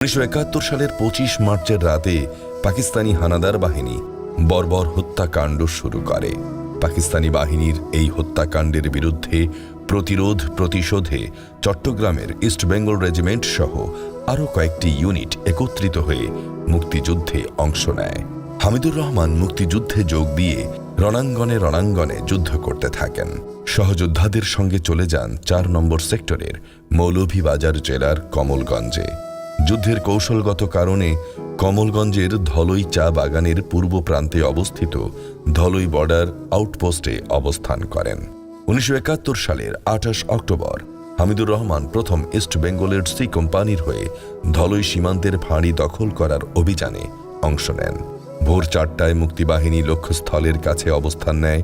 1971 সালের 25 মার্চের রাতে পাকিস্তানি হানাদার বাহিনী বর্বর হত্যাকাণ্ড শুরু করে। পাকিস্তানি বাহিনীর এই হত্যাকাণ্ডের বিরুদ্ধে প্রতিশোধে চট্টগ্রামের ইস্ট বেঙ্গল রেজিমেন্ট সহ আরও কয়েকটি ইউনিট একত্রিত হয়ে মুক্তিযুদ্ধে অংশ নেয়। হামিদুর রহমান মুক্তিযুদ্ধে যোগ দিয়ে রণাঙ্গনে যুদ্ধ করতে থাকেন। সহযোদ্ধাদের সঙ্গে চলে যান 4 নম্বর সেক্টরের মৌলভীবাজার জেলার কমলগঞ্জে। যুদ্ধের কৌশলগত কারণে কমলগঞ্জের ধলই চা বাগানের পূর্ব প্রান্তে অবস্থিত ধলই বর্ডার আউটপোস্টে অবস্থান করেন। 1971 সালের 28 অক্টোবর হামিদুর রহমান প্রথম ইস্ট বেঙ্গলের সি কোম্পানির হয়ে ধলই সীমান্তের ফাঁড়ি দখল করার অভিযানে অংশ নেন। ভোর 4টায় মুক্তিবাহিনী লক্ষ্যস্থলের কাছে অবস্থান নেয়।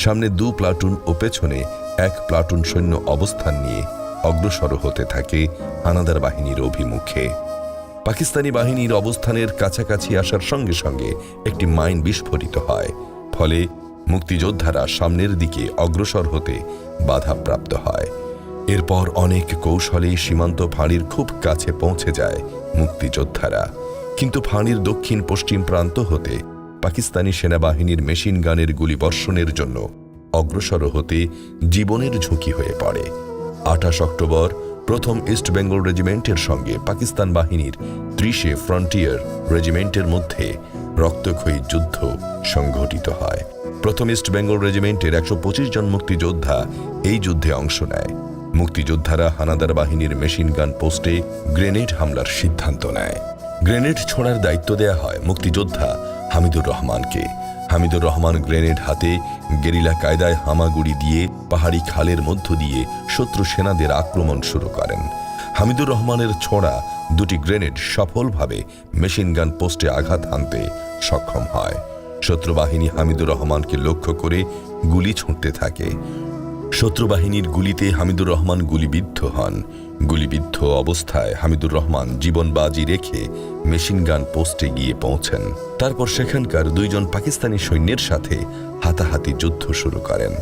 সামনে 2 প্লাটুন ও পেছনে 1 প্লাটুন সৈন্য অবস্থান নিয়ে অগ্রসর হতে থাকে হানাদার বাহিনীর অভিমুখে। পাকিস্তানি বাহিনীর অবস্থানের কাছাকাছি আসার সঙ্গে সঙ্গে একটি মাইন বিস্ফোরিত হয়, ফলে মুক্তিযোদ্ধারা সামনের দিকে অগ্রসর হতে বাধাপ্রাপ্ত হয়। এরপর অনেক কৌশলে সীমান্ত ফাঁড়ির খুব কাছে পৌঁছে যায় মুক্তিযোদ্ধারা, কিন্তু ফাঁড়ির দক্ষিণ পশ্চিম প্রান্ত হতে পাকিস্তানি সেনাবাহিনীর মেশিন গানের গুলিবর্ষণের জন্য অগ্রসর হতে জীবনের ঝুঁকি হয়ে পড়ে। 28 অক্টোবর প্রথম ইস্ট বেঙ্গল রেজিমেন্টের সঙ্গে পাকিস্তান বাহিনীর 30 ফ্রন্টিয়ার রেজিমেন্টের মধ্যে রক্তক্ষয়ী যুদ্ধ সংঘটিত হয়। প্রথম ইস্ট বেঙ্গল রেজিমেন্টের 125 জন মুক্তিযোদ্ধা এই যুদ্ধে অংশ নেয়। মুক্তিযোদ্ধারা হানাদার বাহিনীর মেশিন গান পোস্টে গ্রেনেড হামলার সিদ্ধান্ত নেয়। গ্রেনেড ছোড়ার দায়িত্ব দেয়া হয় মুক্তিযোদ্ধা হামিদুর রহমানকে। হামিদুর রহমান গ্রেনেড হাতে গেরিলা কায়দায় হামাগুড়ি দিয়ে পাহাড়ি খালের মধ্য দিয়ে শত্রু সেনাদের আক্রমণ শুরু করেন। হামিদুর রহমানের ছোড়া 2টি গ্রেনেড সফলভাবে মেশিন গান পোস্টে আঘাত হানতে সক্ষম হয়। শত্রু বাহিনী হামিদুর রহমানকে লক্ষ্য করে গুলি ছুঁড়তে থাকে। শত্রু বাহিনীর গুলিতে হামিদুর রহমান গুলিবিদ্ধ হন। গুলিবিদ্ধ অবস্থায় হামিদুর রহমান জীবন বাজি রেখে মেশিন গান পোস্টে গিয়ে পৌঁছেন। তারপর সেখানকার 2 জন পাকিস্তানি সৈন্যের সাথে হাতাহাতি যুদ্ধ শুরু করেন।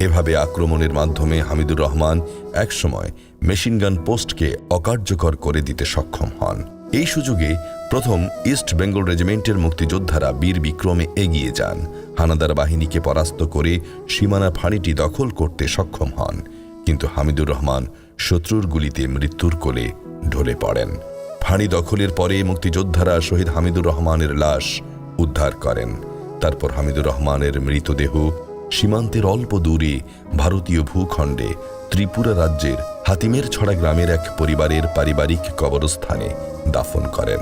এভাবে আক্রমণের মাধ্যমে হামিদুর রহমান একসময় মেশিন গান পোস্টকে অকার্যকর করে দিতে সক্ষম হন। এই সুযোগে প্রথম ইস্ট বেঙ্গল রেজিমেন্টের মুক্তিযোদ্ধারা বীর বিক্রমে এগিয়ে যান। হানাদার বাহিনীকে পরাস্ত করে সীমানা ফাঁড়িটি দখল করতে সক্ষম হন, কিন্তু হামিদুর রহমান শত্রুর গুলিতে মৃত্যুর কোলে ঢলে পড়েন। ফাঁড়ি দখলের পরে মুক্তিযোদ্ধারা শহীদ হামিদুর রহমানের লাশ উদ্ধার করেন। তারপর হামিদুর রহমানের মৃতদেহ সীমান্তের অল্প দূরে ভারতীয় ভূখণ্ডে ত্রিপুরা রাজ্যের হাতিমের ছড়া গ্রামের এক পরিবারের পারিবারিক কবরস্থানে দাফন করেন।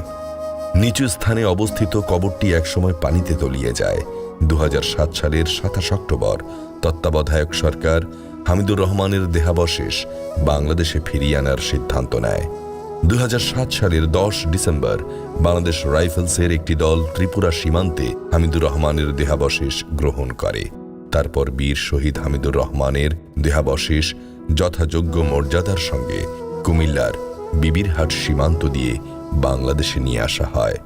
নিচু স্থানে অবস্থিত কবরটি একসময় পানিতে তলিয়ে যায়। 2007 সালের 27 অক্টোবর তত্ত্বাবধায়ক সরকার হামিদুর রহমানের দেহাবশেষ বাংলাদেশে ফিরিয়ে আনার সিদ্ধান্ত নেয়। 2007 সালের 10 ডিসেম্বর বাংলাদেশ রাইফেলসের একটি দল ত্রিপুরা সীমান্তে হামিদুর রহমানের দেহাবশেষ গ্রহণ করে। তারপর বীর শহীদ হামিদুর রহমানের দেহাবশেষ যথাযোগ্য মর্যাদার সঙ্গে কুমিল্লার বিবিরহাট সীমান্ত দিয়ে বাংলাদেশে নিয়ে আসা হয়।